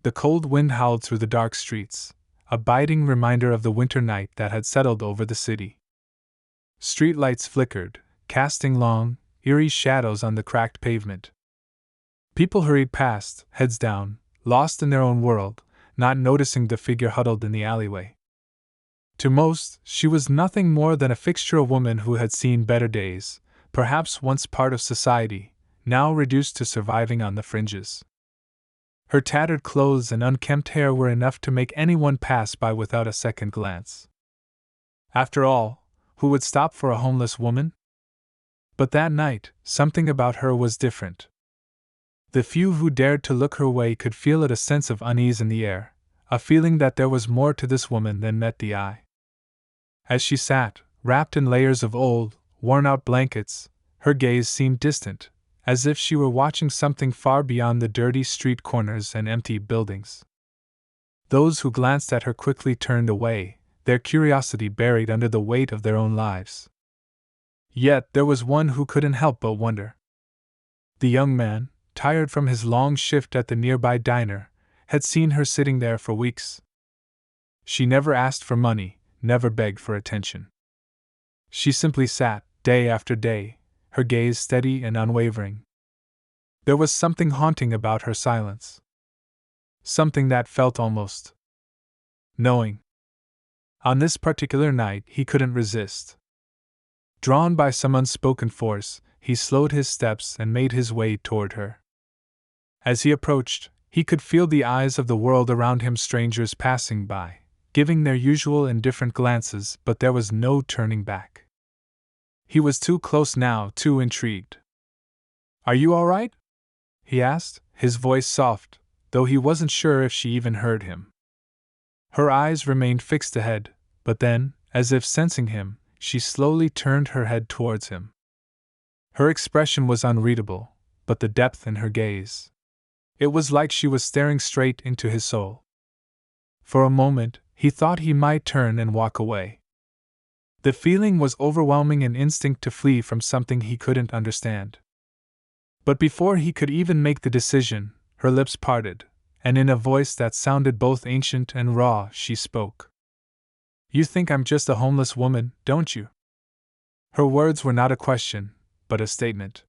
The cold wind howled through the dark streets, a biting reminder of the winter night that had settled over the city. Street lights flickered, casting long, eerie shadows on the cracked pavement. People hurried past, heads down, lost in their own world, not noticing the figure huddled in the alleyway. To most, she was nothing more than a fixture, a woman who had seen better days, perhaps once part of society, now reduced to surviving on the fringes. Her tattered clothes and unkempt hair were enough to make anyone pass by without a second glance. After all, who would stop for a homeless woman? But that night, something about her was different. The few who dared to look her way could feel it, a sense of unease in the air, a feeling that there was more to this woman than met the eye. As she sat, wrapped in layers of old, worn-out blankets, her gaze seemed distant, as if she were watching something far beyond the dirty street corners and empty buildings. Those who glanced at her quickly turned away, their curiosity buried under the weight of their own lives. Yet there was one who couldn't help but wonder. The young man, tired from his long shift at the nearby diner, had seen her sitting there for weeks. She never asked for money, never begged for attention. She simply sat, day after day, her gaze steady and unwavering. There was something haunting about her silence. Something that felt almost knowing. On this particular night, he couldn't resist. Drawn by some unspoken force, he slowed his steps and made his way toward her. As he approached, he could feel the eyes of the world around him, strangers passing by, giving their usual indifferent glances, but there was no turning back. He was too close now, too intrigued. "Are you all right?" he asked, his voice soft, though he wasn't sure if she even heard him. Her eyes remained fixed ahead, but then, as if sensing him, she slowly turned her head towards him. Her expression was unreadable, but the depth in her gaze. It was like she was staring straight into his soul. For a moment, he thought he might turn and walk away. The feeling was overwhelming, an instinct to flee from something he couldn't understand. But before he could even make the decision, her lips parted, and in a voice that sounded both ancient and raw, she spoke. "You think I'm just a homeless woman, don't you?" Her words were not a question, but a statement.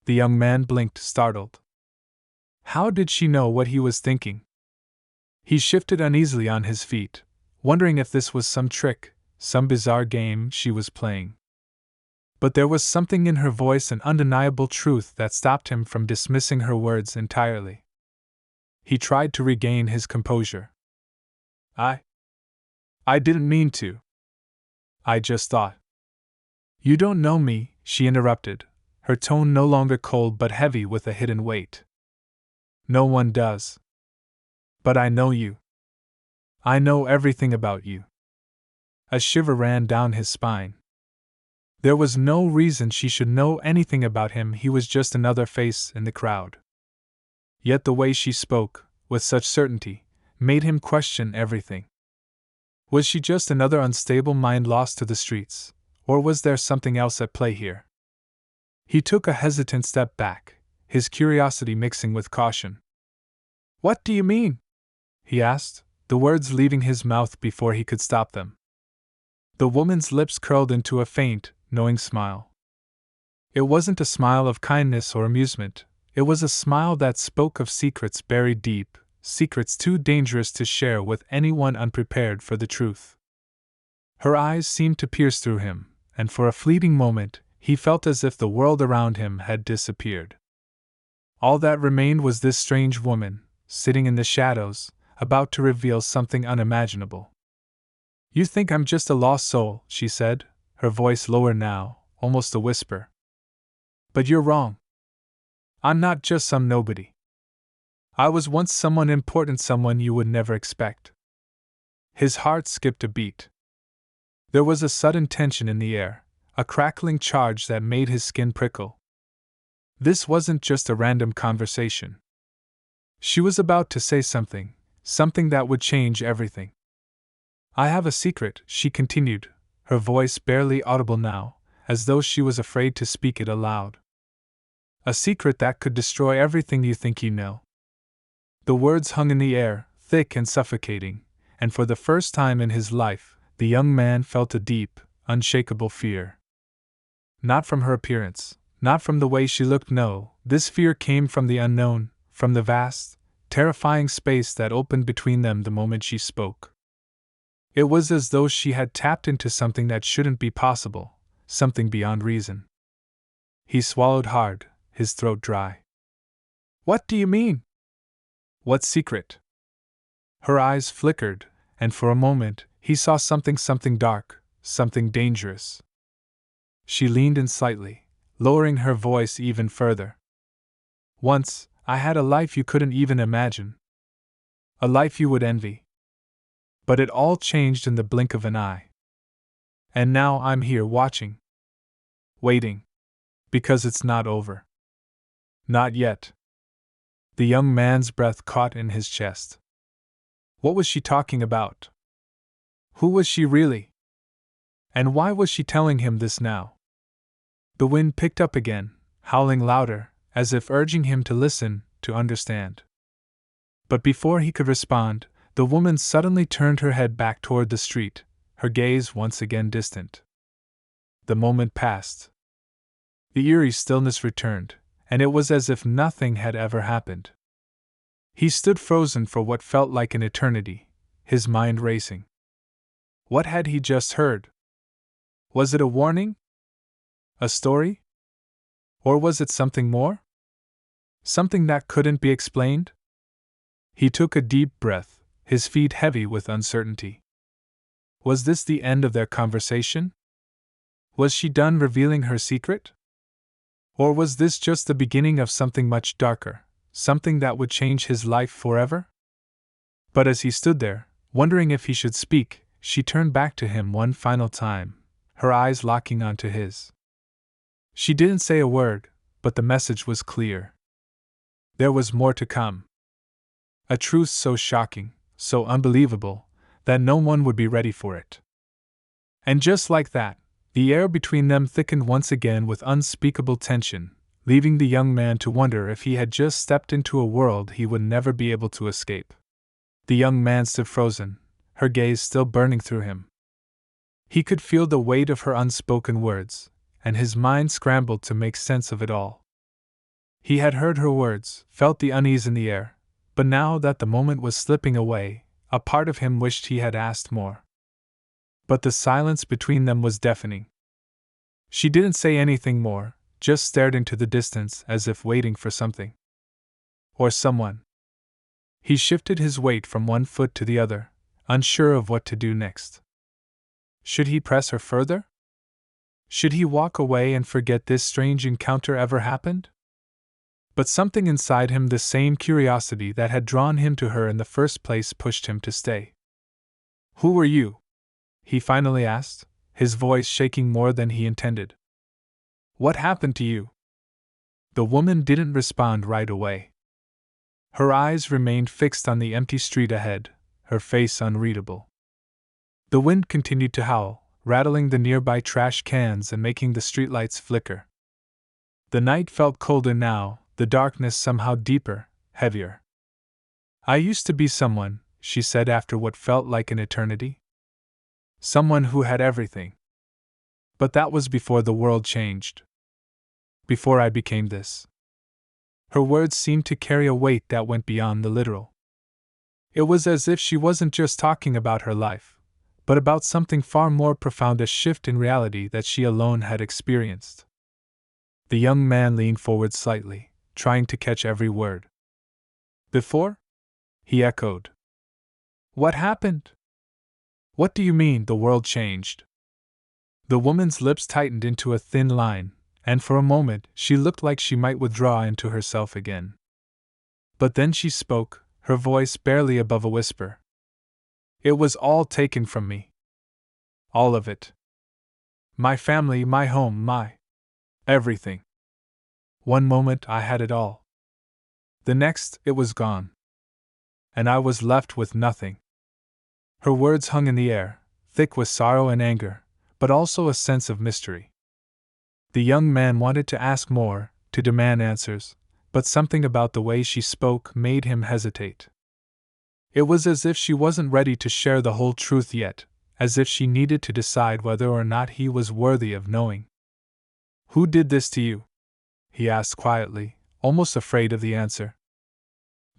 The young man blinked, startled. How did she know what he was thinking? He shifted uneasily on his feet, wondering if this was some trick, some bizarre game she was playing. But there was something in her voice, an undeniable truth, that stopped him from dismissing her words entirely. He tried to regain his composure. I didn't mean to. I just thought." "You don't know me," she interrupted, her tone no longer cold but heavy with a hidden weight. "No one does. But I know you. I know everything about you." A shiver ran down his spine. There was no reason she should know anything about him, he was just another face in the crowd. Yet the way she spoke, with such certainty, made him question everything. Was she just another unstable mind lost to the streets, or was there something else at play here? He took a hesitant step back, his curiosity mixing with caution. "What do you mean?" he asked, the words leaving his mouth before he could stop them. The woman's lips curled into a faint, knowing smile. It wasn't a smile of kindness or amusement, it was a smile that spoke of secrets buried deep, secrets too dangerous to share with anyone unprepared for the truth. Her eyes seemed to pierce through him, and for a fleeting moment, he felt as if the world around him had disappeared. All that remained was this strange woman, sitting in the shadows, about to reveal something unimaginable. "You think I'm just a lost soul," she said, her voice lower now, almost a whisper. "But you're wrong. I'm not just some nobody. I was once someone important, someone you would never expect." His heart skipped a beat. There was a sudden tension in the air, a crackling charge that made his skin prickle. This wasn't just a random conversation. She was about to say something, something that would change everything. "I have a secret," she continued, her voice barely audible now, as though she was afraid to speak it aloud. "A secret that could destroy everything you think you know." The words hung in the air, thick and suffocating, and for the first time in his life, the young man felt a deep, unshakable fear. Not from her appearance, not from the way she looked, no, this fear came from the unknown, from the vast, terrifying space that opened between them the moment she spoke. It was as though she had tapped into something that shouldn't be possible, something beyond reason. He swallowed hard, his throat dry. "What do you mean? What secret?" Her eyes flickered, and for a moment, he saw something dark, something dangerous. She leaned in slightly, lowering her voice even further. "Once, I had a life you couldn't even imagine. A life you would envy. But it all changed in the blink of an eye. And now I'm here watching. Waiting. Because it's not over. Not yet." The young man's breath caught in his chest. What was she talking about? Who was she really? And why was she telling him this now? The wind picked up again, howling louder, as if urging him to listen, to understand. But before he could respond, the woman suddenly turned her head back toward the street, her gaze once again distant. The moment passed. The eerie stillness returned, and it was as if nothing had ever happened. He stood frozen for what felt like an eternity, his mind racing. What had he just heard? Was it a warning? A story? Or was it something more? Something that couldn't be explained? He took a deep breath, his feet heavy with uncertainty. Was this the end of their conversation? Was she done revealing her secret? Or was this just the beginning of something much darker, something that would change his life forever? But as he stood there, wondering if he should speak, she turned back to him one final time, her eyes locking onto his. She didn't say a word, but the message was clear. There was more to come. A truth so shocking, so unbelievable, that no one would be ready for it. And just like that, the air between them thickened once again with unspeakable tension, leaving the young man to wonder if he had just stepped into a world he would never be able to escape. The young man stood frozen, her gaze still burning through him. He could feel the weight of her unspoken words, and his mind scrambled to make sense of it all. He had heard her words, felt the unease in the air, but now that the moment was slipping away, a part of him wished he had asked more. But the silence between them was deafening. She didn't say anything more, just stared into the distance as if waiting for something. Or someone. He shifted his weight from one foot to the other, unsure of what to do next. Should he press her further? Should he walk away and forget this strange encounter ever happened? But something inside him, the same curiosity that had drawn him to her in the first place, pushed him to stay. "Who were you?" he finally asked, his voice shaking more than he intended. "What happened to you?" The woman didn't respond right away. Her eyes remained fixed on the empty street ahead, her face unreadable. The wind continued to howl, rattling the nearby trash cans and making the streetlights flicker. The night felt colder now, the darkness somehow deeper, heavier. "I used to be someone," she said after what felt like an eternity. "Someone who had everything. But that was before the world changed. Before I became this." Her words seemed to carry a weight that went beyond the literal. It was as if she wasn't just talking about her life, but about something far more profound, a shift in reality that she alone had experienced. The young man leaned forward slightly, trying to catch every word. "Before?" he echoed. "What happened? What do you mean, the world changed?" The woman's lips tightened into a thin line, and for a moment she looked like she might withdraw into herself again. But then she spoke, her voice barely above a whisper. "It was all taken from me. All of it. My family, my home, my everything. One moment I had it all. The next, it was gone. And I was left with nothing." Her words hung in the air, thick with sorrow and anger, but also a sense of mystery. The young man wanted to ask more, to demand answers, but something about the way she spoke made him hesitate. It was as if she wasn't ready to share the whole truth yet, as if she needed to decide whether or not he was worthy of knowing. "Who did this to you?" he asked quietly, almost afraid of the answer.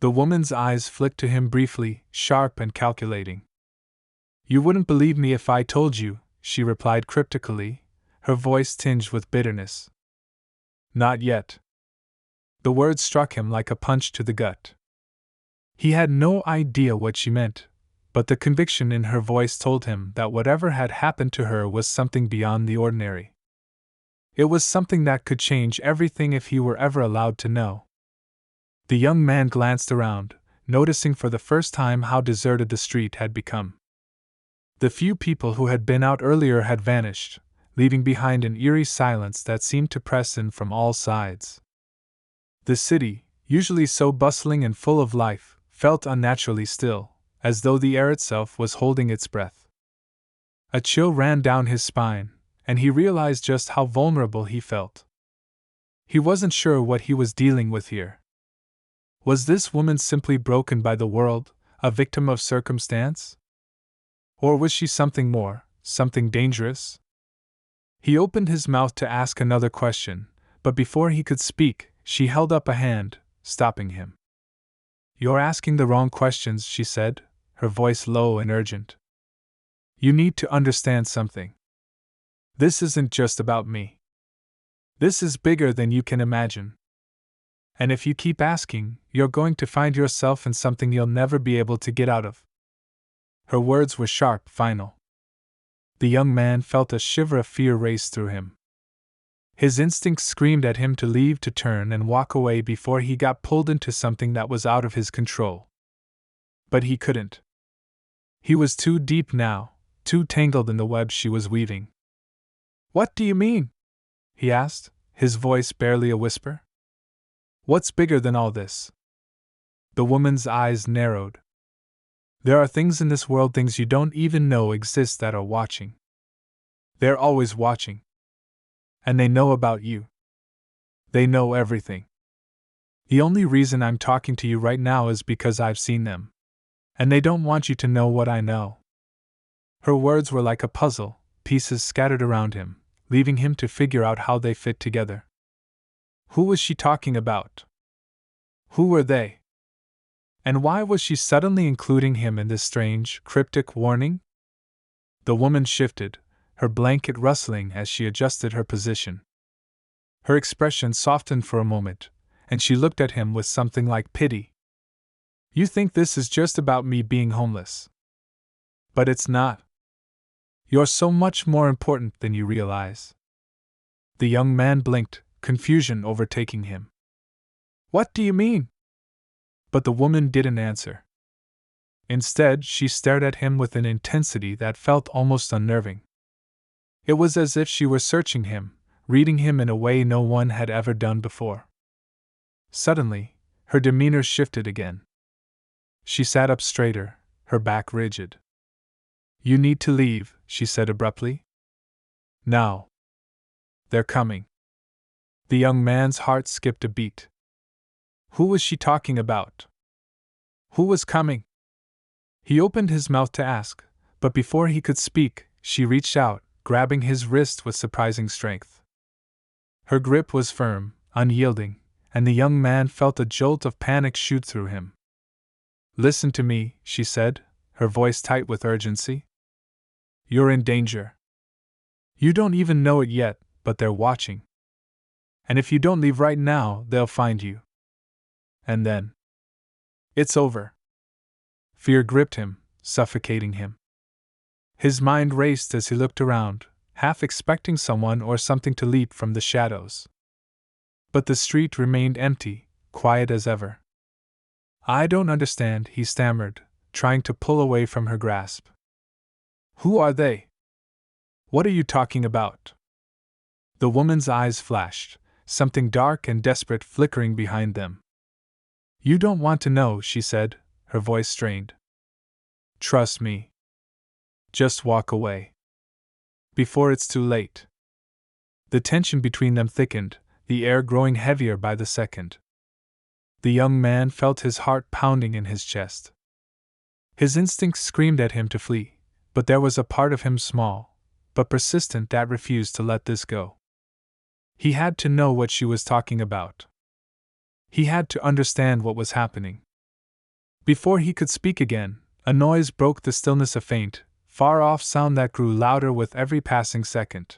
The woman's eyes flicked to him briefly, sharp and calculating. "You wouldn't believe me if I told you," she replied cryptically, her voice tinged with bitterness. "Not yet." The words struck him like a punch to the gut. He had no idea what she meant, but the conviction in her voice told him that whatever had happened to her was something beyond the ordinary. It was something that could change everything if he were ever allowed to know. The young man glanced around, noticing for the first time how deserted the street had become. The few people who had been out earlier had vanished, leaving behind an eerie silence that seemed to press in from all sides. The city, usually so bustling and full of life, felt unnaturally still, as though the air itself was holding its breath. A chill ran down his spine, and he realized just how vulnerable he felt. He wasn't sure what he was dealing with here. Was this woman simply broken by the world, a victim of circumstance? Or was she something more, something dangerous? He opened his mouth to ask another question, but before he could speak, she held up a hand, stopping him. "You're asking the wrong questions," she said, her voice low and urgent. "You need to understand something. This isn't just about me. This is bigger than you can imagine. And if you keep asking, you're going to find yourself in something you'll never be able to get out of." Her words were sharp, final. The young man felt a shiver of fear race through him. His instincts screamed at him to leave, to turn and walk away before he got pulled into something that was out of his control. But he couldn't. He was too deep now, too tangled in the web she was weaving. "What do you mean?" he asked, his voice barely a whisper. "What's bigger than all this?" The woman's eyes narrowed. "There are things in this world, things you don't even know exist, that are watching. They're always watching. And they know about you. They know everything. The only reason I'm talking to you right now is because I've seen them. And they don't want you to know what I know." Her words were like a puzzle, pieces scattered around him, leaving him to figure out how they fit together. Who was she talking about? Who were they? And why was she suddenly including him in this strange, cryptic warning? The woman shifted, her blanket rustling as she adjusted her position. Her expression softened for a moment, and she looked at him with something like pity. "You think this is just about me being homeless. But it's not. You're so much more important than you realize." The young man blinked, confusion overtaking him. "What do you mean?" But the woman didn't answer. Instead, she stared at him with an intensity that felt almost unnerving. It was as if she were searching him, reading him in a way no one had ever done before. Suddenly, her demeanor shifted again. She sat up straighter, her back rigid. "You need to leave," she said abruptly. "Now. They're coming." The young man's heart skipped a beat. Who was she talking about? Who was coming? He opened his mouth to ask, but before he could speak, she reached out, grabbing his wrist with surprising strength. Her grip was firm, unyielding, and the young man felt a jolt of panic shoot through him. "Listen to me," she said, her voice tight with urgency. "You're in danger. You don't even know it yet, but they're watching. And if you don't leave right now, they'll find you. And then it's over." Fear gripped him, suffocating him. His mind raced as he looked around, half expecting someone or something to leap from the shadows. But the street remained empty, quiet as ever. "I don't understand," he stammered, trying to pull away from her grasp. "Who are they? What are you talking about?" The woman's eyes flashed, something dark and desperate flickering behind them. "You don't want to know," she said, her voice strained. "Trust me. Just walk away. Before it's too late." The tension between them thickened, the air growing heavier by the second. The young man felt his heart pounding in his chest. His instincts screamed at him to flee, but there was a part of him small, but persistent, that refused to let this go. He had to know what she was talking about. He had to understand what was happening. Before he could speak again, a noise broke the stillness, a faint, far-off sound that grew louder with every passing second.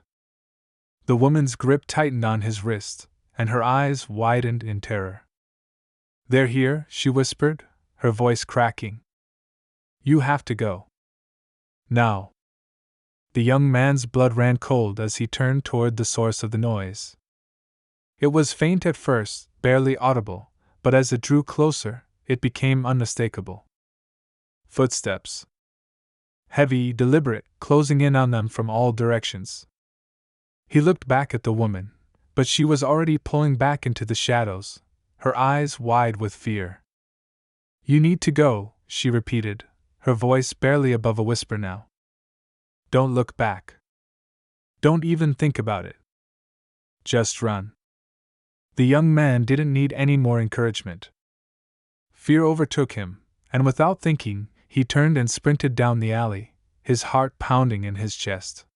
The woman's grip tightened on his wrist, and her eyes widened in terror. "They're here," she whispered, her voice cracking. "You have to go. Now." The young man's blood ran cold as he turned toward the source of the noise. It was faint at first, barely audible, but as it drew closer, it became unmistakable. Footsteps. Heavy, deliberate, closing in on them from all directions. He looked back at the woman, but she was already pulling back into the shadows, her eyes wide with fear. "You need to go," she repeated, her voice barely above a whisper now. "Don't look back. Don't even think about it. Just run." The young man didn't need any more encouragement. Fear overtook him, and without thinking, he turned and sprinted down the alley, his heart pounding in his chest.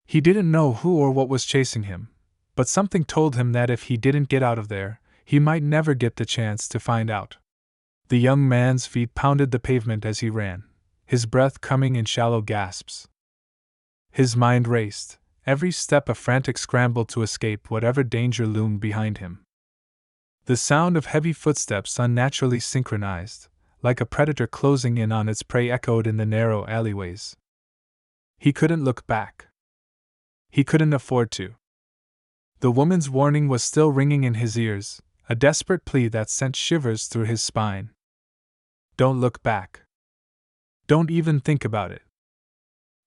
He didn't know who or what was chasing him, but something told him that if he didn't get out of there, he might never get the chance to find out. The young man's feet pounded the pavement as he ran, his breath coming in shallow gasps. His mind raced, every step a frantic scramble to escape whatever danger loomed behind him. The sound of heavy footsteps, unnaturally synchronized, like a predator closing in on its prey, echoed in the narrow alleyways. He couldn't look back. He couldn't afford to. The woman's warning was still ringing in his ears, a desperate plea that sent shivers through his spine. Don't look back. Don't even think about it.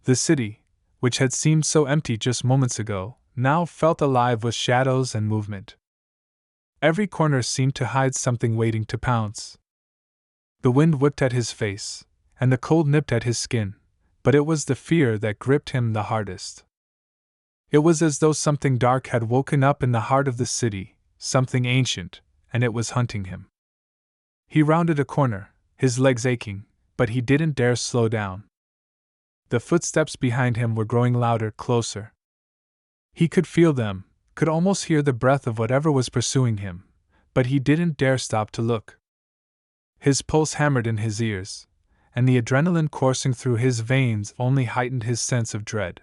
The city, which had seemed so empty just moments ago, now felt alive with shadows and movement. Every corner seemed to hide something waiting to pounce. The wind whipped at his face, and the cold nipped at his skin, but it was the fear that gripped him the hardest. It was as though something dark had woken up in the heart of the city, something ancient, and it was hunting him. He rounded a corner, his legs aching, but he didn't dare slow down. The footsteps behind him were growing louder, closer. He could feel them, could almost hear the breath of whatever was pursuing him, but he didn't dare stop to look. His pulse hammered in his ears, and the adrenaline coursing through his veins only heightened his sense of dread.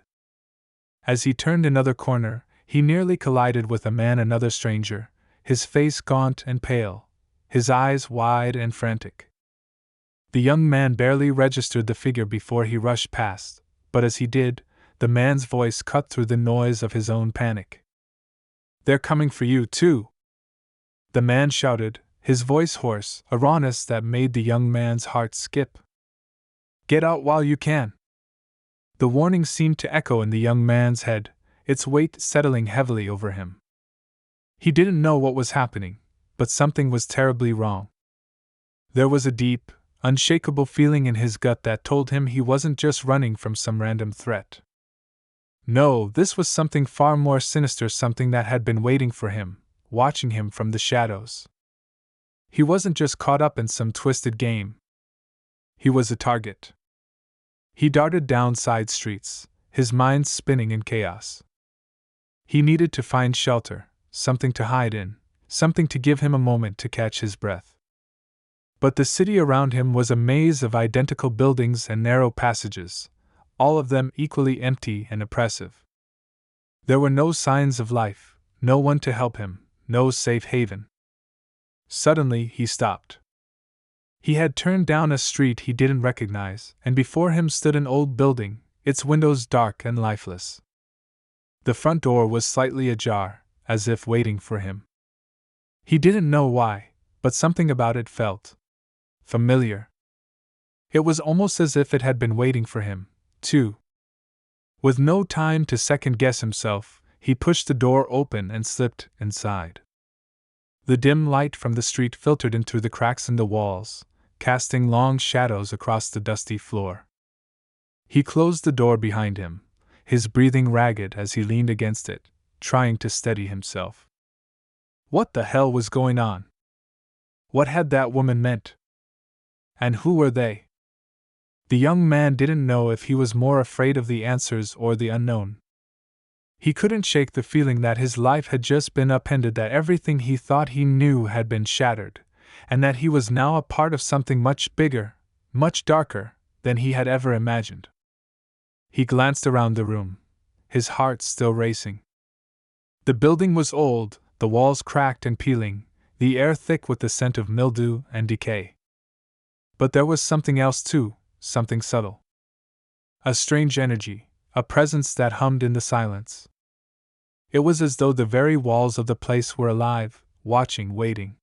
As he turned another corner, he nearly collided with a man, another stranger, his face gaunt and pale, his eyes wide and frantic. The young man barely registered the figure before he rushed past, but as he did, the man's voice cut through the noise of his own panic. "They're coming for you, too!" The man shouted, his voice hoarse, a rawness that made the young man's heart skip. "Get out while you can!" The warning seemed to echo in the young man's head, its weight settling heavily over him. He didn't know what was happening, but something was terribly wrong. There was a deep, unshakable feeling in his gut that told him he wasn't just running from some random threat. No, this was something far more sinister, something that had been waiting for him, watching him from the shadows. He wasn't just caught up in some twisted game. He was a target. He darted down side streets, his mind spinning in chaos. He needed to find shelter, something to hide in, something to give him a moment to catch his breath. But the city around him was a maze of identical buildings and narrow passages, all of them equally empty and oppressive. There were no signs of life, no one to help him, no safe haven. Suddenly he stopped. He had turned down a street he didn't recognize, and before him stood an old building, its windows dark and lifeless. The front door was slightly ajar, as if waiting for him. He didn't know why, but something about it felt familiar. It was almost as if it had been waiting for him, too. With no time to second-guess himself, he pushed the door open and slipped inside. The dim light from the street filtered in through the cracks in the walls, casting long shadows across the dusty floor. He closed the door behind him, his breathing ragged as he leaned against it, trying to steady himself. What the hell was going on? What had that woman meant? And who were they? The young man didn't know if he was more afraid of the answers or the unknown. He couldn't shake the feeling that his life had just been upended, that everything he thought he knew had been shattered, and that he was now a part of something much bigger, much darker, than he had ever imagined. He glanced around the room, his heart still racing. The building was old, the walls cracked and peeling, the air thick with the scent of mildew and decay. But there was something else too, something subtle. A strange energy, a presence that hummed in the silence. It was as though the very walls of the place were alive, watching, waiting.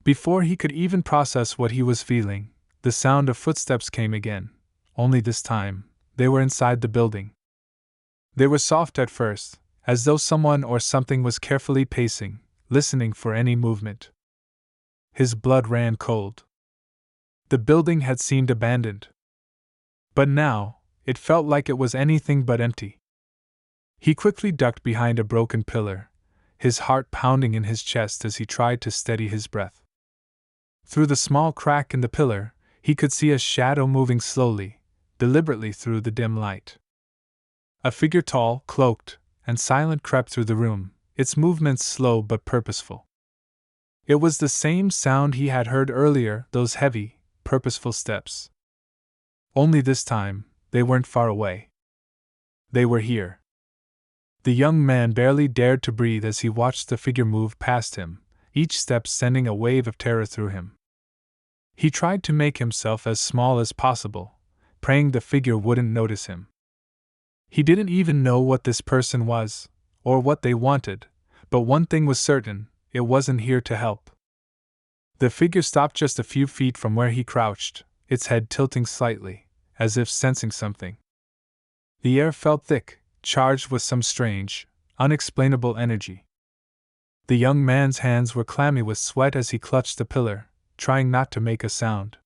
Before he could even process what he was feeling, the sound of footsteps came again, only this time, they were inside the building. They were soft at first, as though someone or something was carefully pacing, listening for any movement. His blood ran cold. The building had seemed abandoned. But now, it felt like it was anything but empty. He quickly ducked behind a broken pillar, his heart pounding in his chest as he tried to steady his breath. Through the small crack in the pillar, he could see a shadow moving slowly, deliberately through the dim light. A figure tall, cloaked, and silent crept through the room, its movements slow but purposeful. It was the same sound he had heard earlier, those heavy, purposeful steps. Only this time, they weren't far away. They were here. The young man barely dared to breathe as he watched the figure move past him, each step sending a wave of terror through him. He tried to make himself as small as possible, praying the figure wouldn't notice him. He didn't even know what this person was, or what they wanted, but one thing was certain, it wasn't here to help. The figure stopped just a few feet from where he crouched, its head tilting slightly, as if sensing something. The air felt thick, charged with some strange, unexplainable energy. The young man's hands were clammy with sweat as he clutched the pillar, trying not to make a sound.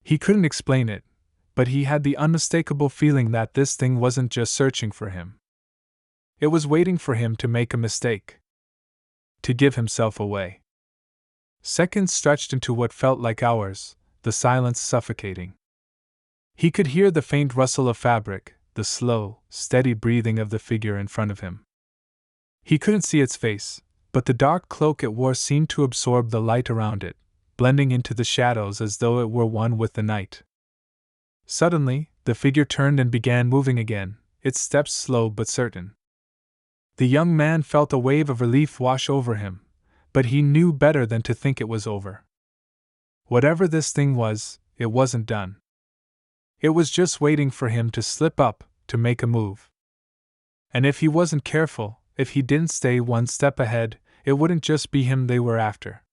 He couldn't explain it, but he had the unmistakable feeling that this thing wasn't just searching for him. It was waiting for him to make a mistake. To give himself away. Seconds stretched into what felt like hours, the silence suffocating. He could hear the faint rustle of fabric, the slow, steady breathing of the figure in front of him. He couldn't see its face, but the dark cloak it wore seemed to absorb the light around it, blending into the shadows as though it were one with the night. Suddenly, the figure turned and began moving again, its steps slow but certain. The young man felt a wave of relief wash over him, but he knew better than to think it was over. Whatever this thing was, it wasn't done. It was just waiting for him to slip up, to make a move. And if he wasn't careful, if he didn't stay one step ahead, it wouldn't just be him they were after.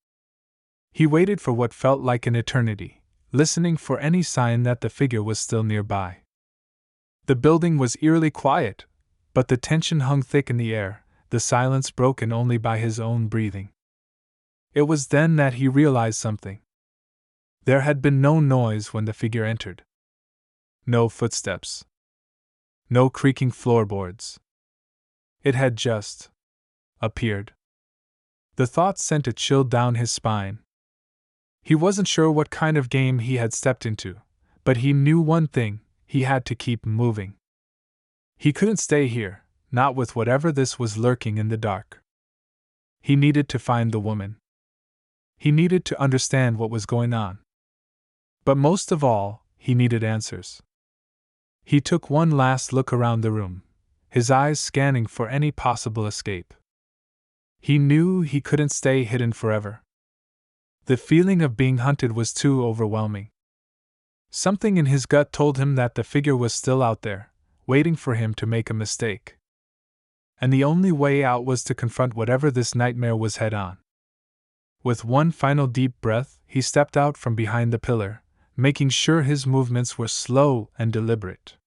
He waited for what felt like an eternity, listening for any sign that the figure was still nearby. The building was eerily quiet, but the tension hung thick in the air, the silence broken only by his own breathing. It was then that he realized something. There had been no noise when the figure entered. No footsteps. No creaking floorboards. It had just appeared. The thought sent a chill down his spine. He wasn't sure what kind of game he had stepped into, but he knew one thing, he had to keep moving. He couldn't stay here, not with whatever this was lurking in the dark. He needed to find the woman. He needed to understand what was going on. But most of all, he needed answers. He took one last look around the room, his eyes scanning for any possible escape. He knew he couldn't stay hidden forever. The feeling of being hunted was too overwhelming. Something in his gut told him that the figure was still out there, waiting for him to make a mistake. And the only way out was to confront whatever this nightmare was head on. With one final deep breath, he stepped out from behind the pillar, making sure his movements were slow and deliberate.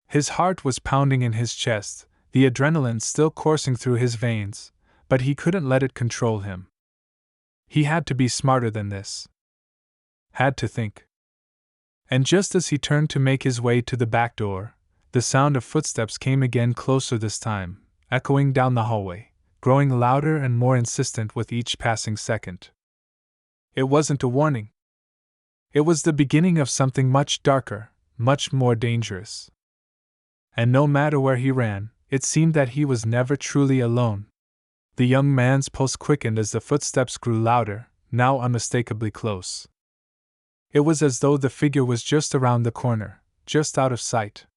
His heart was pounding in his chest, the adrenaline still coursing through his veins, but he couldn't let it control him. He had to be smarter than this. Had to think. And just as he turned to make his way to the back door, the sound of footsteps came again, closer this time, echoing down the hallway, growing louder and more insistent with each passing second. It wasn't a warning. It was the beginning of something much darker, much more dangerous. And no matter where he ran, it seemed that he was never truly alone. The young man's pulse quickened as the footsteps grew louder, now unmistakably close. It was as though the figure was just around the corner, just out of sight.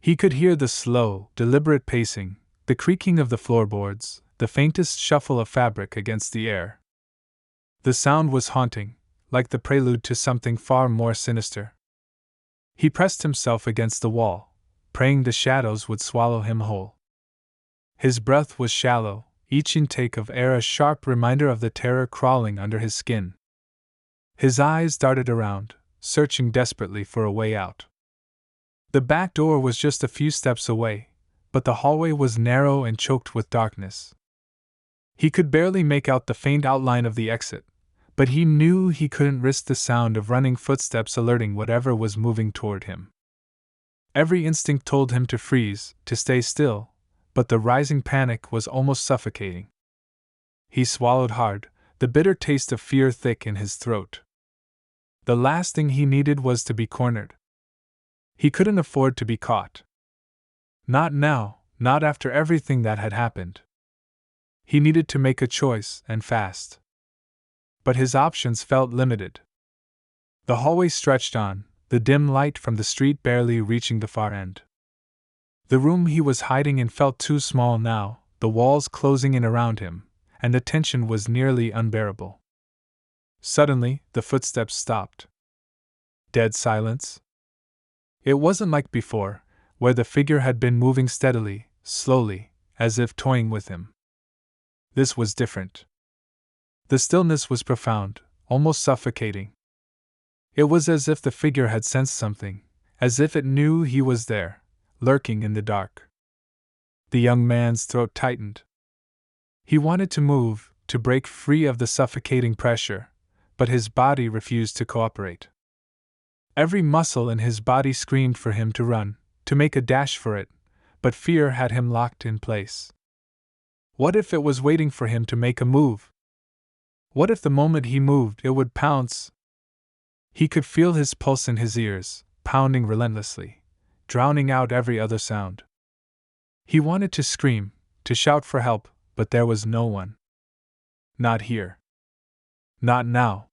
He could hear the slow, deliberate pacing, the creaking of the floorboards, the faintest shuffle of fabric against the air. The sound was haunting, like the prelude to something far more sinister. He pressed himself against the wall, praying the shadows would swallow him whole. His breath was shallow, each intake of air a sharp reminder of the terror crawling under his skin. His eyes darted around, searching desperately for a way out. The back door was just a few steps away, but the hallway was narrow and choked with darkness. He could barely make out the faint outline of the exit, but he knew he couldn't risk the sound of running footsteps alerting whatever was moving toward him. Every instinct told him to freeze, to stay still, but the rising panic was almost suffocating. He swallowed hard, the bitter taste of fear thick in his throat. The last thing he needed was to be cornered. He couldn't afford to be caught. Not now, not after everything that had happened. He needed to make a choice, and fast. But his options felt limited. The hallway stretched on, the dim light from the street barely reaching the far end. The room he was hiding in felt too small now, the walls closing in around him, and the tension was nearly unbearable. Suddenly, the footsteps stopped. Dead silence. It wasn't like before, where the figure had been moving steadily, slowly, as if toying with him. This was different. The stillness was profound, almost suffocating. It was as if the figure had sensed something, as if it knew he was there, lurking in the dark. The young man's throat tightened. He wanted to move, to break free of the suffocating pressure, but his body refused to cooperate. Every muscle in his body screamed for him to run, to make a dash for it, but fear had him locked in place. What if it was waiting for him to make a move? What if the moment he moved it would pounce? He could feel his pulse in his ears, pounding relentlessly, drowning out every other sound. He wanted to scream, to shout for help, but there was no one. Not here. Not now.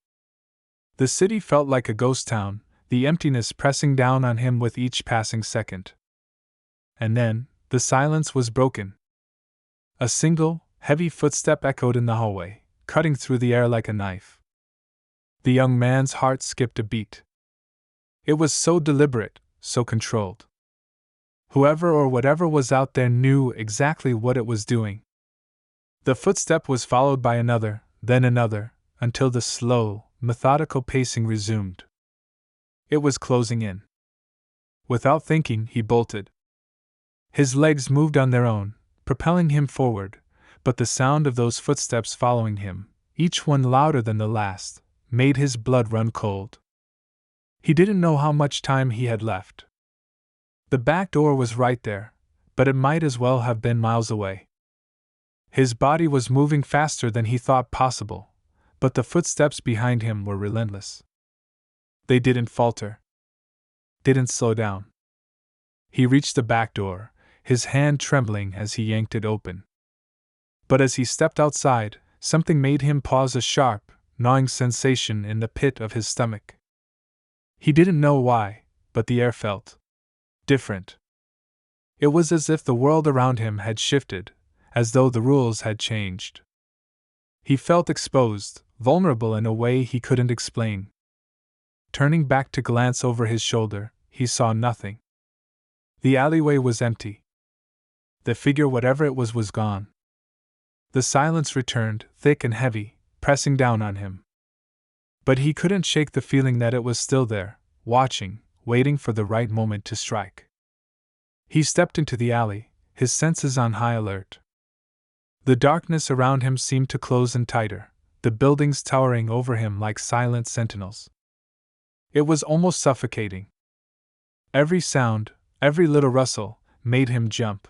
The city felt like a ghost town, the emptiness pressing down on him with each passing second. And then, the silence was broken. A single, heavy footstep echoed in the hallway, cutting through the air like a knife. The young man's heart skipped a beat. It was so deliberate, so controlled. Whoever or whatever was out there knew exactly what it was doing. The footstep was followed by another, then another, until the slow, methodical pacing resumed. It was closing in. Without thinking, he bolted. His legs moved on their own, propelling him forward, but the sound of those footsteps following him, each one louder than the last, made his blood run cold. He didn't know how much time he had left. The back door was right there, but it might as well have been miles away. His body was moving faster than he thought possible, but the footsteps behind him were relentless. They didn't falter. Didn't slow down. He reached the back door, his hand trembling as he yanked it open. But as he stepped outside, something made him pause, a sharp, gnawing sensation in the pit of his stomach. He didn't know why, but the air felt different. It was as if the world around him had shifted, as though the rules had changed. He felt exposed, vulnerable in a way he couldn't explain. Turning back to glance over his shoulder, he saw nothing. The alleyway was empty. The figure, whatever it was gone. The silence returned, thick and heavy, pressing down on him. But he couldn't shake the feeling that it was still there, watching, waiting for the right moment to strike. He stepped into the alley, his senses on high alert. The darkness around him seemed to close in tighter, the buildings towering over him like silent sentinels. It was almost suffocating. Every sound, every little rustle, made him jump.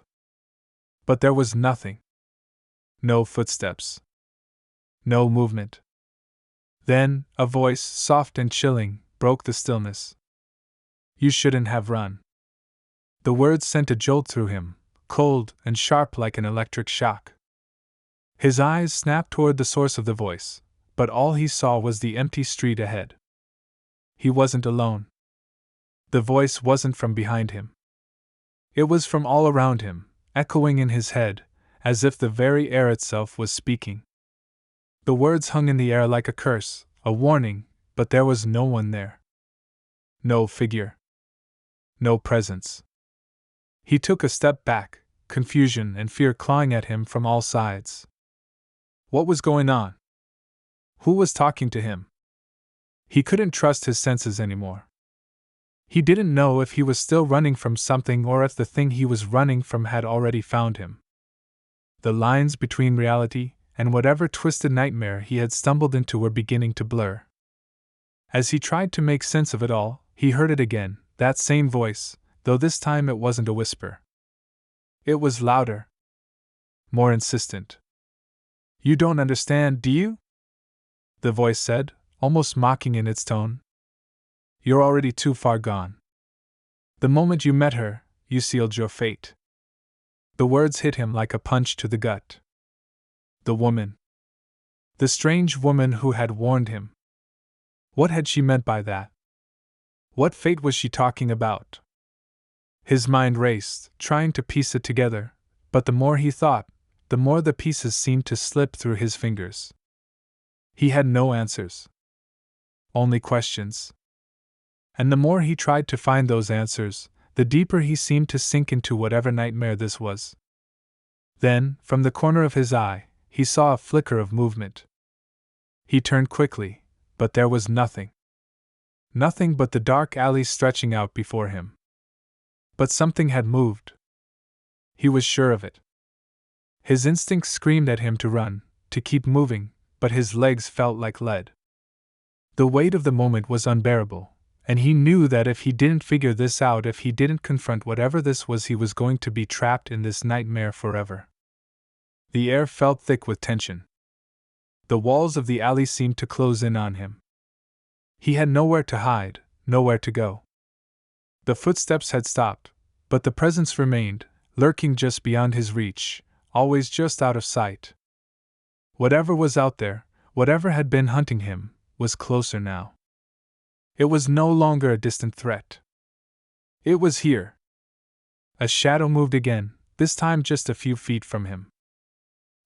But there was nothing. No footsteps. No movement. Then, a voice, soft and chilling, broke the stillness. "You shouldn't have run." The words sent a jolt through him, cold and sharp like an electric shock. His eyes snapped toward the source of the voice, but all he saw was the empty street ahead. He wasn't alone. The voice wasn't from behind him. It was from all around him, echoing in his head, as if the very air itself was speaking. The words hung in the air like a curse, a warning, but there was no one there. No figure. No presence. He took a step back, confusion and fear clawing at him from all sides. What was going on? Who was talking to him? He couldn't trust his senses anymore. He didn't know if he was still running from something or if the thing he was running from had already found him. The lines between reality and whatever twisted nightmare he had stumbled into were beginning to blur. As he tried to make sense of it all, he heard it again, that same voice, though this time it wasn't a whisper. It was louder. More insistent. "You don't understand, do you?" the voice said, almost mocking in its tone. "You're already too far gone. The moment you met her, you sealed your fate." The words hit him like a punch to the gut. The woman. The strange woman who had warned him. What had she meant by that? What fate was she talking about? His mind raced, trying to piece it together, but the more he thought, the more the pieces seemed to slip through his fingers. He had no answers. Only questions. And the more he tried to find those answers, the deeper he seemed to sink into whatever nightmare this was. Then, from the corner of his eye, he saw a flicker of movement. He turned quickly, but there was nothing. Nothing but the dark alley stretching out before him. But something had moved. He was sure of it. His instincts screamed at him to run, to keep moving, but his legs felt like lead. The weight of the moment was unbearable, and he knew that if he didn't figure this out, if he didn't confront whatever this was, he was going to be trapped in this nightmare forever. The air felt thick with tension. The walls of the alley seemed to close in on him. He had nowhere to hide, nowhere to go. The footsteps had stopped, but the presence remained, lurking just beyond his reach, always just out of sight. Whatever was out there, whatever had been hunting him, was closer now. It was no longer a distant threat. It was here. A shadow moved again, this time just a few feet from him.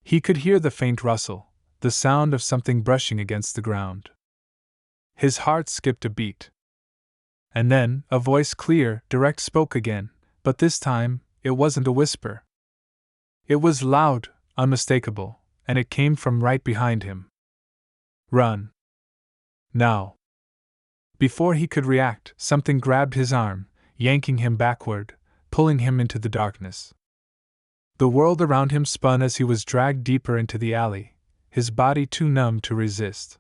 He could hear the faint rustle, the sound of something brushing against the ground. His heart skipped a beat. And then, a voice, clear, direct, spoke again, but this time, it wasn't a whisper. It was loud, unmistakable, and it came from right behind him. "Run. Now." Before he could react, something grabbed his arm, yanking him backward, pulling him into the darkness. The world around him spun as he was dragged deeper into the alley, his body too numb to resist.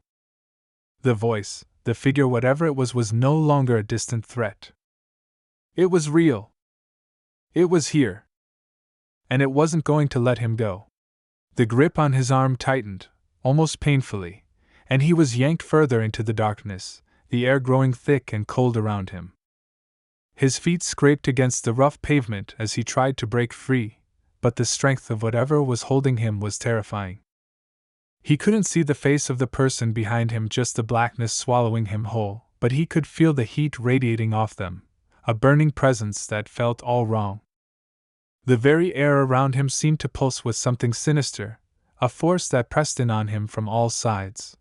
The voice, the figure, whatever it was no longer a distant threat. It was real. It was here. And it wasn't going to let him go. The grip on his arm tightened, almost painfully, and he was yanked further into the darkness, the air growing thick and cold around him. His feet scraped against the rough pavement as he tried to break free, but the strength of whatever was holding him was terrifying. He couldn't see the face of the person behind him, just the blackness swallowing him whole, but he could feel the heat radiating off them, a burning presence that felt all wrong. The very air around him seemed to pulse with something sinister, a force that pressed in on him from all sides.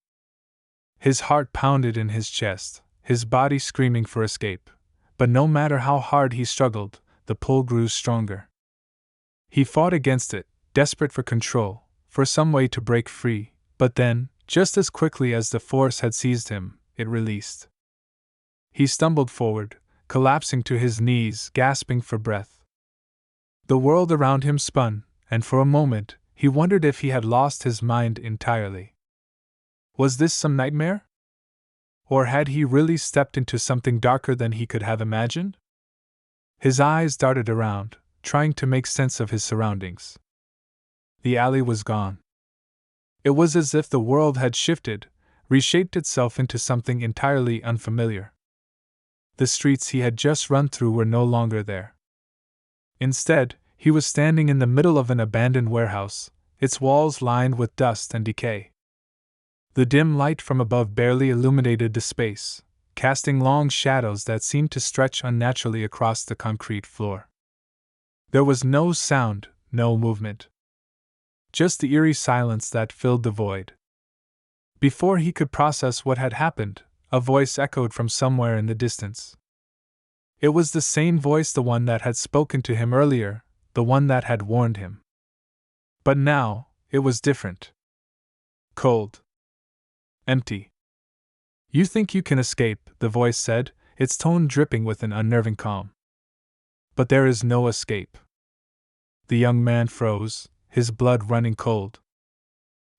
His heart pounded in his chest, his body screaming for escape, but no matter how hard he struggled, the pull grew stronger. He fought against it, desperate for control, for some way to break free, but then, just as quickly as the force had seized him, it released. He stumbled forward, collapsing to his knees, gasping for breath. The world around him spun, and for a moment, he wondered if he had lost his mind entirely. Was this some nightmare? Or had he really stepped into something darker than he could have imagined? His eyes darted around, trying to make sense of his surroundings. The alley was gone. It was as if the world had shifted, reshaped itself into something entirely unfamiliar. The streets he had just run through were no longer there. Instead, he was standing in the middle of an abandoned warehouse, its walls lined with dust and decay. The dim light from above barely illuminated the space, casting long shadows that seemed to stretch unnaturally across the concrete floor. There was no sound, no movement. Just the eerie silence that filled the void. Before he could process what had happened, a voice echoed from somewhere in the distance. It was the same voice, the one that had spoken to him earlier, the one that had warned him. But now, it was different. Cold. Empty. "You think you can escape," the voice said, its tone dripping with an unnerving calm. "But there is no escape." The young man froze, his blood running cold.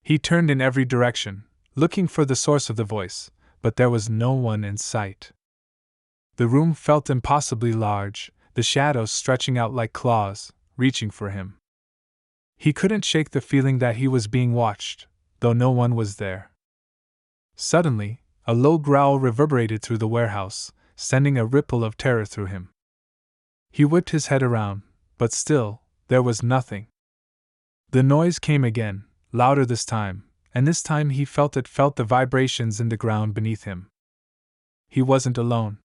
He turned in every direction, looking for the source of the voice, but there was no one in sight. The room felt impossibly large, the shadows stretching out like claws, reaching for him. He couldn't shake the feeling that he was being watched, though no one was there. Suddenly, a low growl reverberated through the warehouse, sending a ripple of terror through him. He whipped his head around, but still, there was nothing. The noise came again, louder this time, and this time he felt the vibrations in the ground beneath him. He wasn't alone.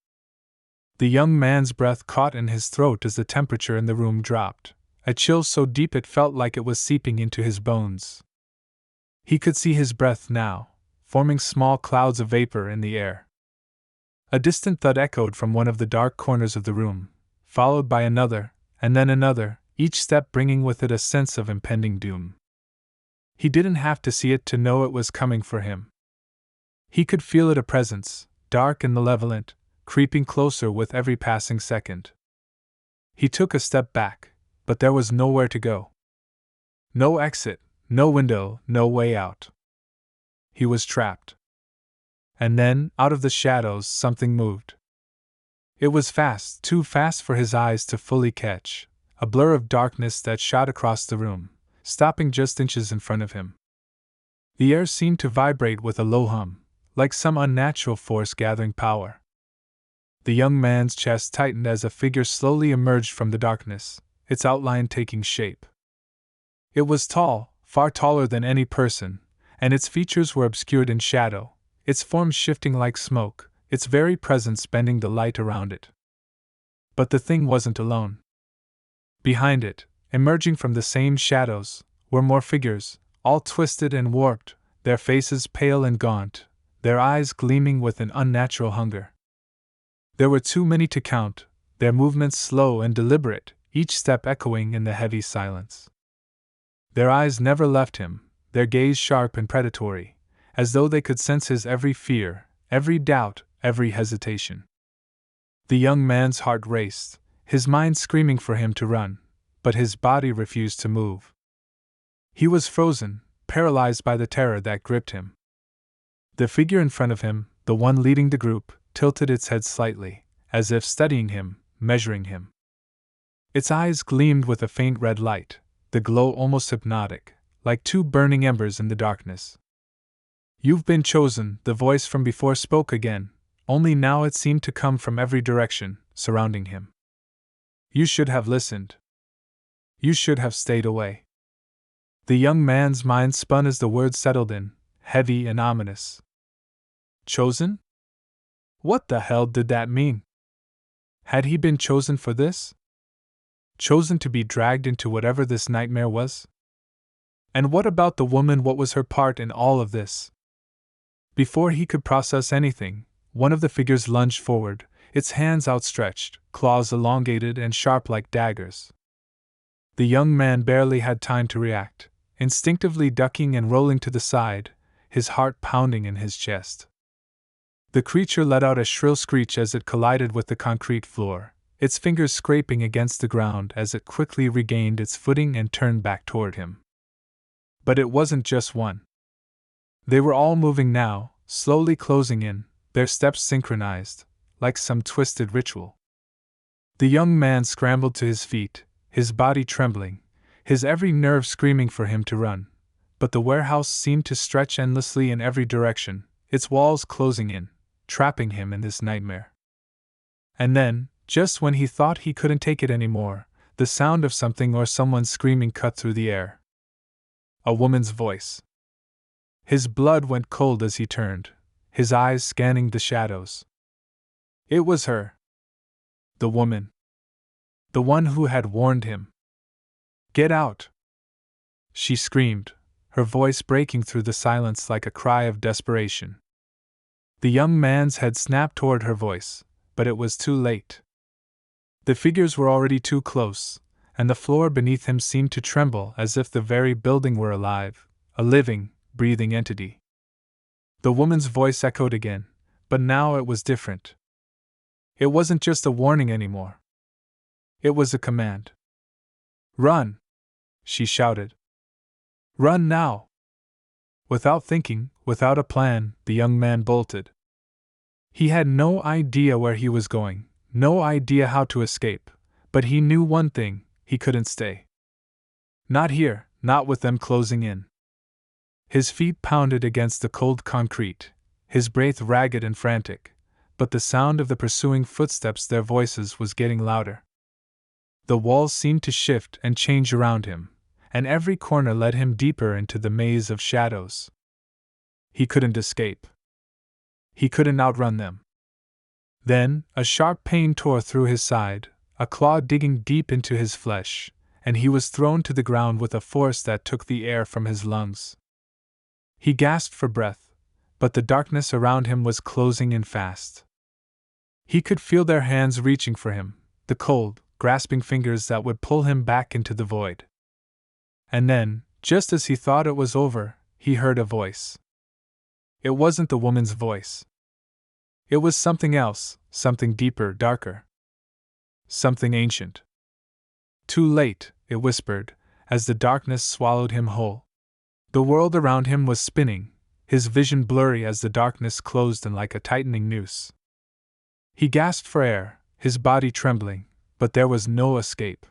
The young man's breath caught in his throat as the temperature in the room dropped, a chill so deep it felt like it was seeping into his bones. He could see his breath now, forming small clouds of vapor in the air. A distant thud echoed from one of the dark corners of the room, followed by another, and then another, each step bringing with it a sense of impending doom. He didn't have to see it to know it was coming for him. He could feel it, a presence, dark and malevolent, creeping closer with every passing second. He took a step back, but there was nowhere to go. No exit, no window, no way out. He was trapped. And then, out of the shadows, something moved. It was fast, too fast for his eyes to fully catch, a blur of darkness that shot across the room, stopping just inches in front of him. The air seemed to vibrate with a low hum, like some unnatural force gathering power. The young man's chest tightened as a figure slowly emerged from the darkness, its outline taking shape. It was tall, far taller than any person, and its features were obscured in shadow, its form shifting like smoke, its very presence bending the light around it. But the thing wasn't alone. Behind it, emerging from the same shadows, were more figures, all twisted and warped, their faces pale and gaunt, their eyes gleaming with an unnatural hunger. There were too many to count, their movements slow and deliberate, each step echoing in the heavy silence. Their eyes never left him, their gaze sharp and predatory, as though they could sense his every fear, every doubt, every hesitation. The young man's heart raced, his mind screaming for him to run, but his body refused to move. He was frozen, paralyzed by the terror that gripped him. The figure in front of him, the one leading the group, tilted its head slightly, as if studying him, measuring him. Its eyes gleamed with a faint red light, the glow almost hypnotic, like two burning embers in the darkness. "You've been chosen," the voice from before spoke again, only now it seemed to come from every direction, surrounding him. "You should have listened. You should have stayed away." The young man's mind spun as the words settled in, heavy and ominous. Chosen? What the hell did that mean? Had he been chosen for this? Chosen to be dragged into whatever this nightmare was? And what about the woman? What was her part in all of this? Before he could process anything, one of the figures lunged forward, its hands outstretched, claws elongated and sharp like daggers. The young man barely had time to react, instinctively ducking and rolling to the side, his heart pounding in his chest. The creature let out a shrill screech as it collided with the concrete floor, its fingers scraping against the ground as it quickly regained its footing and turned back toward him. But it wasn't just one. They were all moving now, slowly closing in, their steps synchronized, like some twisted ritual. The young man scrambled to his feet, his body trembling, his every nerve screaming for him to run, but the warehouse seemed to stretch endlessly in every direction, its walls closing in, trapping him in this nightmare. And then, just when he thought he couldn't take it anymore, the sound of something or someone screaming cut through the air. A woman's voice. His blood went cold as he turned, his eyes scanning the shadows. It was her. The woman. The one who had warned him. "Get out!" she screamed, her voice breaking through the silence like a cry of desperation. The young man's head snapped toward her voice, but it was too late. The figures were already too close, and the floor beneath him seemed to tremble as if the very building were alive, a living, breathing entity. The woman's voice echoed again, but now it was different. It wasn't just a warning anymore. It was a command. "Run!" she shouted. "Run now!" Without thinking, without a plan, the young man bolted. He had no idea where he was going, no idea how to escape, but he knew one thing: he couldn't stay. Not here, not with them closing in. His feet pounded against the cold concrete, his breath ragged and frantic, but the sound of the pursuing footsteps, their voices, was getting louder. The walls seemed to shift and change around him, and every corner led him deeper into the maze of shadows. He couldn't escape. He couldn't outrun them. Then, a sharp pain tore through his side, a claw digging deep into his flesh, and he was thrown to the ground with a force that took the air from his lungs. He gasped for breath, but the darkness around him was closing in fast. He could feel their hands reaching for him, the cold, grasping fingers that would pull him back into the void. And then, just as he thought it was over, he heard a voice. It wasn't the woman's voice. It was something else, something deeper, darker. Something ancient. "Too late," it whispered, as the darkness swallowed him whole. The world around him was spinning, his vision blurry as the darkness closed in like a tightening noose. He gasped for air, his body trembling, but there was no escape.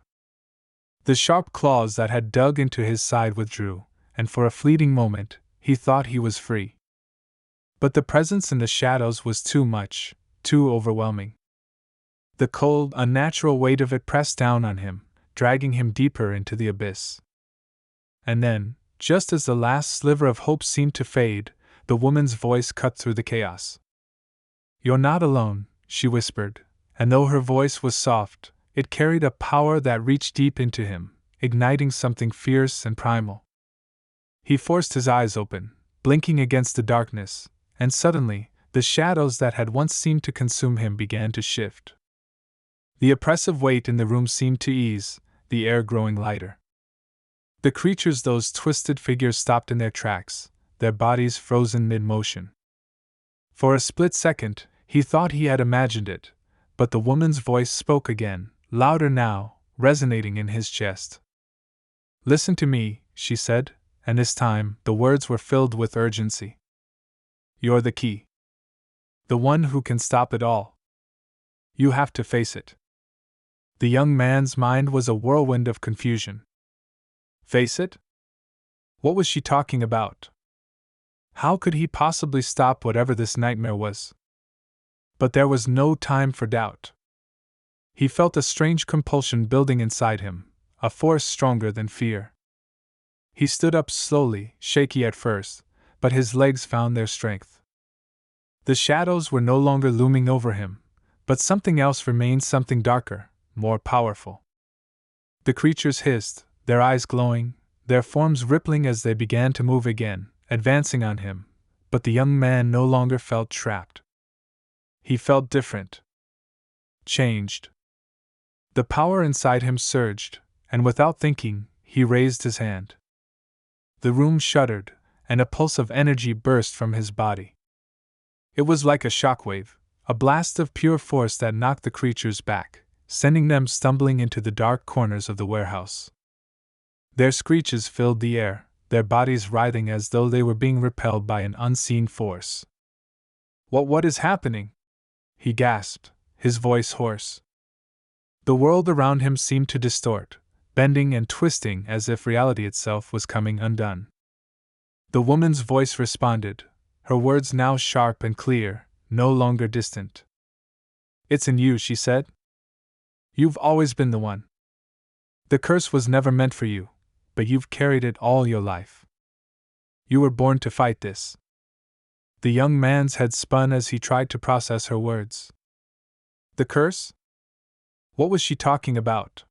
The sharp claws that had dug into his side withdrew, and for a fleeting moment, he thought he was free. But the presence in the shadows was too much, too overwhelming. The cold, unnatural weight of it pressed down on him, dragging him deeper into the abyss. And then, just as the last sliver of hope seemed to fade, the woman's voice cut through the chaos. "You're not alone," she whispered, and though her voice was soft, it carried a power that reached deep into him, igniting something fierce and primal. He forced his eyes open, blinking against the darkness, and suddenly, the shadows that had once seemed to consume him began to shift. The oppressive weight in the room seemed to ease, the air growing lighter. The creatures, those twisted figures, stopped in their tracks, their bodies frozen mid-motion. For a split second, he thought he had imagined it, but the woman's voice spoke again, louder now, resonating in his chest. "Listen to me," she said, and this time the words were filled with urgency. "You're the key. The one who can stop it all. You have to face it." The young man's mind was a whirlwind of confusion. Face it? What was she talking about? How could he possibly stop whatever this nightmare was? But there was no time for doubt. He felt a strange compulsion building inside him, a force stronger than fear. He stood up slowly, shaky at first, but his legs found their strength. The shadows were no longer looming over him, but something else remained, something darker, more powerful. The creatures hissed, their eyes glowing, their forms rippling as they began to move again, advancing on him, but the young man no longer felt trapped. He felt different. Changed. The power inside him surged, and without thinking, he raised his hand. The room shuddered, and a pulse of energy burst from his body. It was like a shockwave, a blast of pure force that knocked the creatures back, sending them stumbling into the dark corners of the warehouse. Their screeches filled the air, their bodies writhing as though they were being repelled by an unseen force. What is happening?" he gasped, his voice hoarse. The world around him seemed to distort, bending and twisting as if reality itself was coming undone. The woman's voice responded, her words now sharp and clear, no longer distant. "It's in you," she said. "You've always been the one. The curse was never meant for you, but you've carried it all your life. You were born to fight this." The young man's head spun as he tried to process her words. The curse? What was she talking about?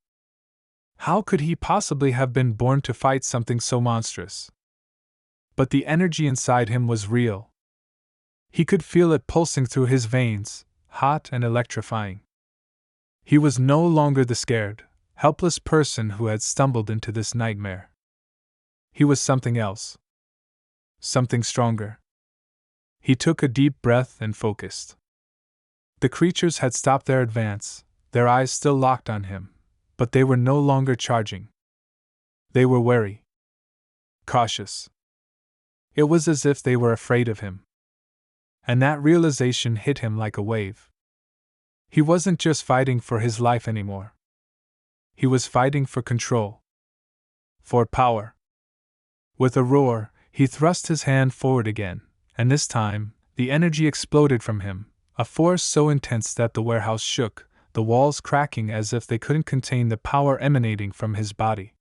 How could he possibly have been born to fight something so monstrous? But the energy inside him was real. He could feel it pulsing through his veins, hot and electrifying. He was no longer the scared, helpless person who had stumbled into this nightmare. He was something else. Something stronger. He took a deep breath and focused. The creatures had stopped their advance, their eyes still locked on him, but they were no longer charging. They were wary. Cautious. It was as if they were afraid of him. And that realization hit him like a wave. He wasn't just fighting for his life anymore. He was fighting for control. For power. With a roar, he thrust his hand forward again, and this time, the energy exploded from him, a force so intense that the warehouse shook, the walls cracking as if they couldn't contain the power emanating from his body.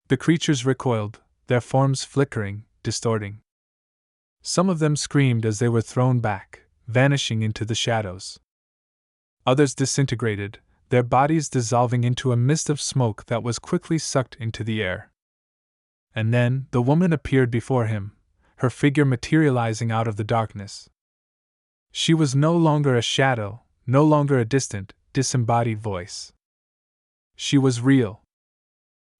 The creatures recoiled, their forms flickering, distorting. Some of them screamed as they were thrown back, vanishing into the shadows. Others disintegrated, their bodies dissolving into a mist of smoke that was quickly sucked into the air. And then, the woman appeared before him, her figure materializing out of the darkness. She was no longer a shadow, no longer a distant, disembodied voice. She was real.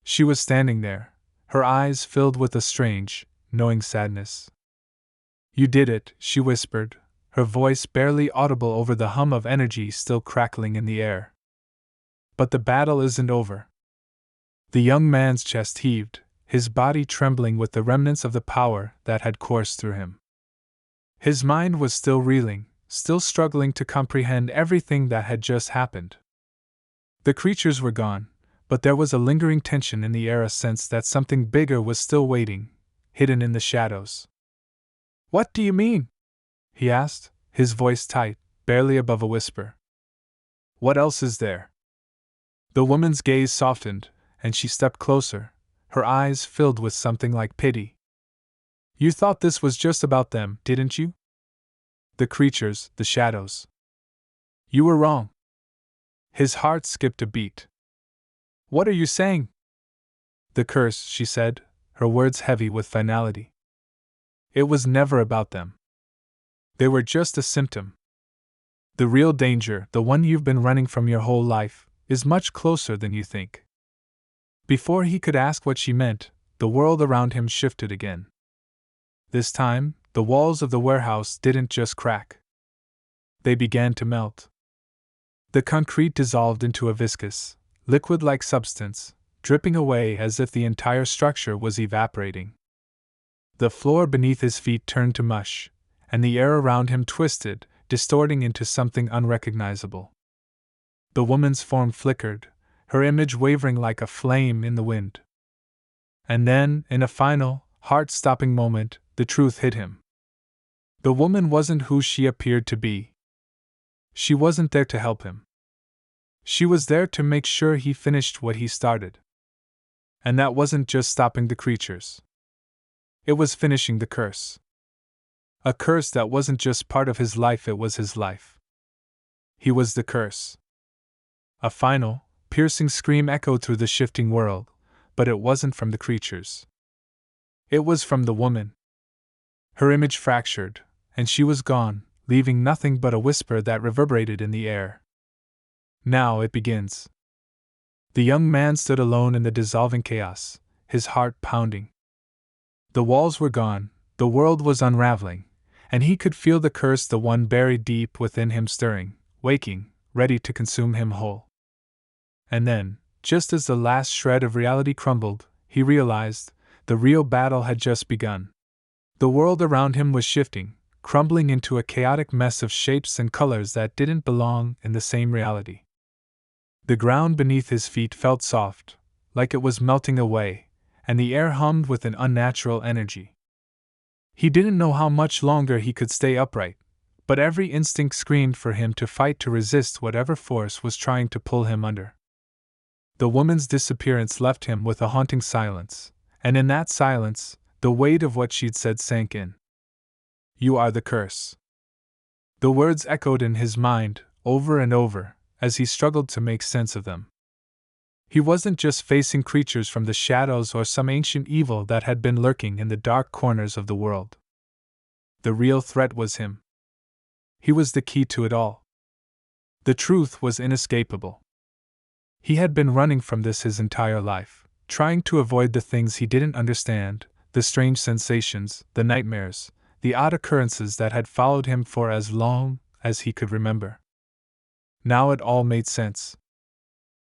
She was standing there, her eyes filled with a strange, knowing sadness. "You did it," she whispered, her voice barely audible over the hum of energy still crackling in the air. "But the battle isn't over." The young man's chest heaved, his body trembling with the remnants of the power that had coursed through him. His mind was still reeling, still struggling to comprehend everything that had just happened. The creatures were gone, but there was a lingering tension in the air, a sense that something bigger was still waiting, hidden in the shadows. "What do you mean?" he asked, his voice tight, barely above a whisper. "What else is there?" The woman's gaze softened, and she stepped closer, her eyes filled with something like pity. "You thought this was just about them, didn't you? The creatures, the shadows. You were wrong." His heart skipped a beat. "What are you saying?" "The curse," she said, her words heavy with finality. "It was never about them. They were just a symptom. The real danger, the one you've been running from your whole life, is much closer than you think." Before he could ask what she meant, the world around him shifted again. This time, the walls of the warehouse didn't just crack. They began to melt. The concrete dissolved into a viscous, liquid-like substance, dripping away as if the entire structure was evaporating. The floor beneath his feet turned to mush, and the air around him twisted, distorting into something unrecognizable. The woman's form flickered, her image wavering like a flame in the wind. And then, in a final, heart-stopping moment, the truth hit him. The woman wasn't who she appeared to be. She wasn't there to help him. She was there to make sure he finished what he started. And that wasn't just stopping the creatures. It was finishing the curse. A curse that wasn't just part of his life, it was his life. He was the curse. A final, piercing scream echoed through the shifting world, but it wasn't from the creatures. It was from the woman. Her image fractured, and she was gone, leaving nothing but a whisper that reverberated in the air. "Now it begins." The young man stood alone in the dissolving chaos, his heart pounding. The walls were gone, the world was unraveling, and he could feel the curse, the one buried deep within him, stirring, waking, ready to consume him whole. And then, just as the last shred of reality crumbled, he realized the real battle had just begun. The world around him was shifting, crumbling into a chaotic mess of shapes and colors that didn't belong in the same reality. The ground beneath his feet felt soft, like it was melting away, and the air hummed with an unnatural energy. He didn't know how much longer he could stay upright, but every instinct screamed for him to fight to resist whatever force was trying to pull him under. The woman's disappearance left him with a haunting silence, and in that silence, the weight of what she'd said sank in. "You are the curse." The words echoed in his mind, over and over, as he struggled to make sense of them. He wasn't just facing creatures from the shadows or some ancient evil that had been lurking in the dark corners of the world. The real threat was him. He was the key to it all. The truth was inescapable. He had been running from this his entire life, trying to avoid the things he didn't understand, the strange sensations, the nightmares, the odd occurrences that had followed him for as long as he could remember. Now it all made sense.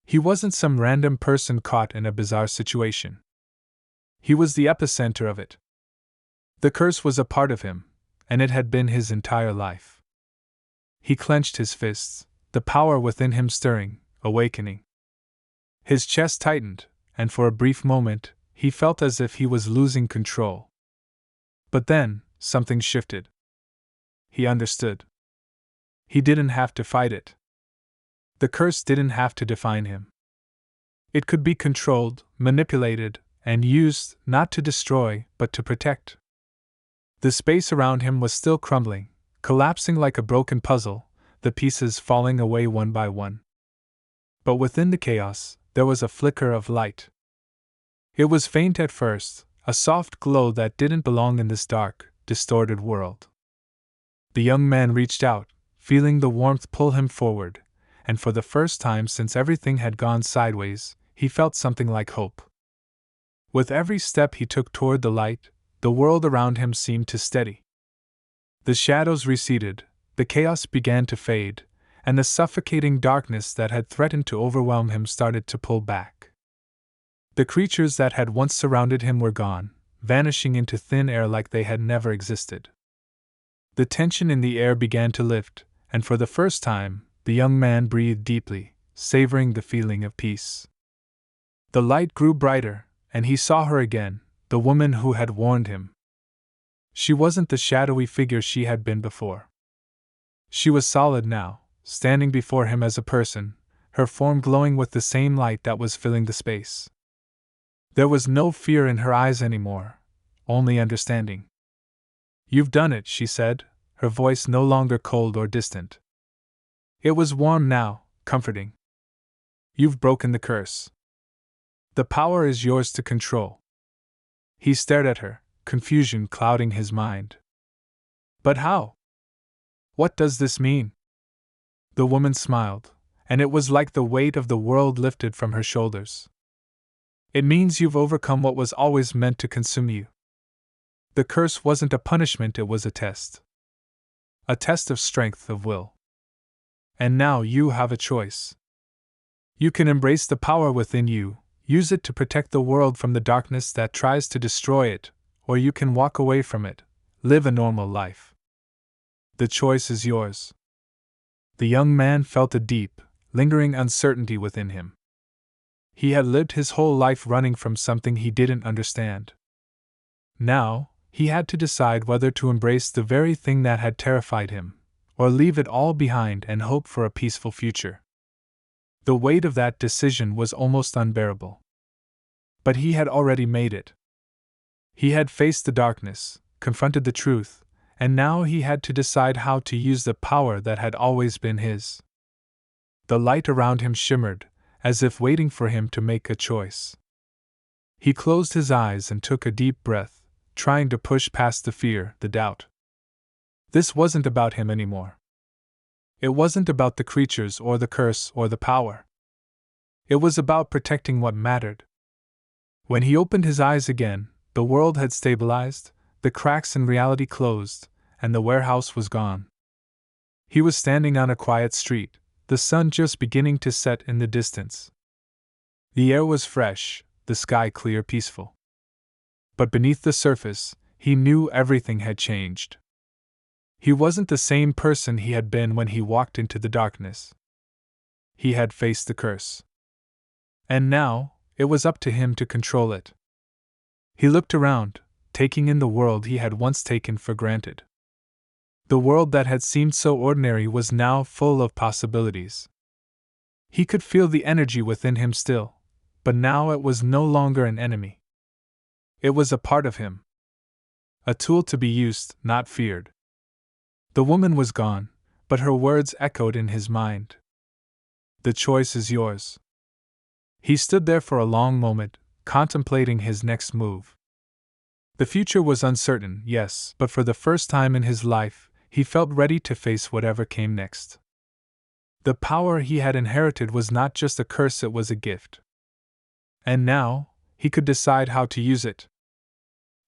He wasn't some random person caught in a bizarre situation. He was the epicenter of it. The curse was a part of him, and it had been his entire life. He clenched his fists, the power within him stirring, awakening. His chest tightened, and for a brief moment, he felt as if he was losing control. But then, something shifted. He understood. He didn't have to fight it. The curse didn't have to define him. It could be controlled, manipulated, and used not to destroy, but to protect. The space around him was still crumbling, collapsing like a broken puzzle, the pieces falling away one by one. But within the chaos, there was a flicker of light. It was faint at first, a soft glow that didn't belong in this dark, distorted world. The young man reached out, feeling the warmth pull him forward, and for the first time since everything had gone sideways, he felt something like hope. With every step he took toward the light, the world around him seemed to steady. The shadows receded, the chaos began to fade, and the suffocating darkness that had threatened to overwhelm him started to pull back. The creatures that had once surrounded him were gone, vanishing into thin air like they had never existed. The tension in the air began to lift, and for the first time, the young man breathed deeply, savoring the feeling of peace. The light grew brighter, and he saw her again, the woman who had warned him. She wasn't the shadowy figure she had been before. She was solid now, standing before him as a person, her form glowing with the same light that was filling the space. There was no fear in her eyes anymore, only understanding. "You've done it," she said, her voice no longer cold or distant. It was warm now, comforting. "You've broken the curse. The power is yours to control." He stared at her, confusion clouding his mind. "But how? What does this mean?" The woman smiled, and it was like the weight of the world lifted from her shoulders. "It means you've overcome what was always meant to consume you. The curse wasn't a punishment, it was a test. A test of strength of will. And now you have a choice. You can embrace the power within you, use it to protect the world from the darkness that tries to destroy it, or you can walk away from it, live a normal life. The choice is yours." The young man felt a deep, lingering uncertainty within him. He had lived his whole life running from something he didn't understand. Now, he had to decide whether to embrace the very thing that had terrified him, or leave it all behind and hope for a peaceful future. The weight of that decision was almost unbearable. But he had already made it. He had faced the darkness, confronted the truth, and now he had to decide how to use the power that had always been his. The light around him shimmered, as if waiting for him to make a choice. He closed his eyes and took a deep breath, trying to push past the fear, the doubt. This wasn't about him anymore. It wasn't about the creatures or the curse or the power. It was about protecting what mattered. When he opened his eyes again, the world had stabilized, the cracks in reality closed, and the warehouse was gone. He was standing on a quiet street, the sun just beginning to set in the distance. The air was fresh, the sky clear, peaceful. But beneath the surface, he knew everything had changed. He wasn't the same person he had been when he walked into the darkness. He had faced the curse. And now, it was up to him to control it. He looked around, taking in the world he had once taken for granted. The world that had seemed so ordinary was now full of possibilities. He could feel the energy within him still, but now it was no longer an enemy. It was a part of him. A tool to be used, not feared. The woman was gone, but her words echoed in his mind. The choice is yours. He stood there for a long moment, contemplating his next move. The future was uncertain, yes, but for the first time in his life, he felt ready to face whatever came next. The power he had inherited was not just a curse, it was a gift. And now, he could decide how to use it.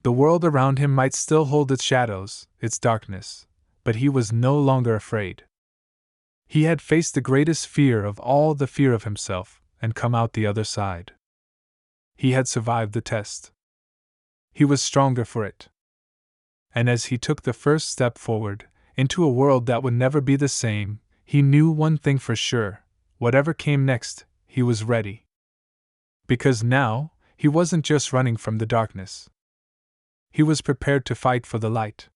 The world around him might still hold its shadows, its darkness, but he was no longer afraid. He had faced the greatest fear of all, the fear of himself, and come out the other side. He had survived the test. He was stronger for it. And as he took the first step forward, into a world that would never be the same, he knew one thing for sure: whatever came next, he was ready. Because now, he wasn't just running from the darkness. He was prepared to fight for the light.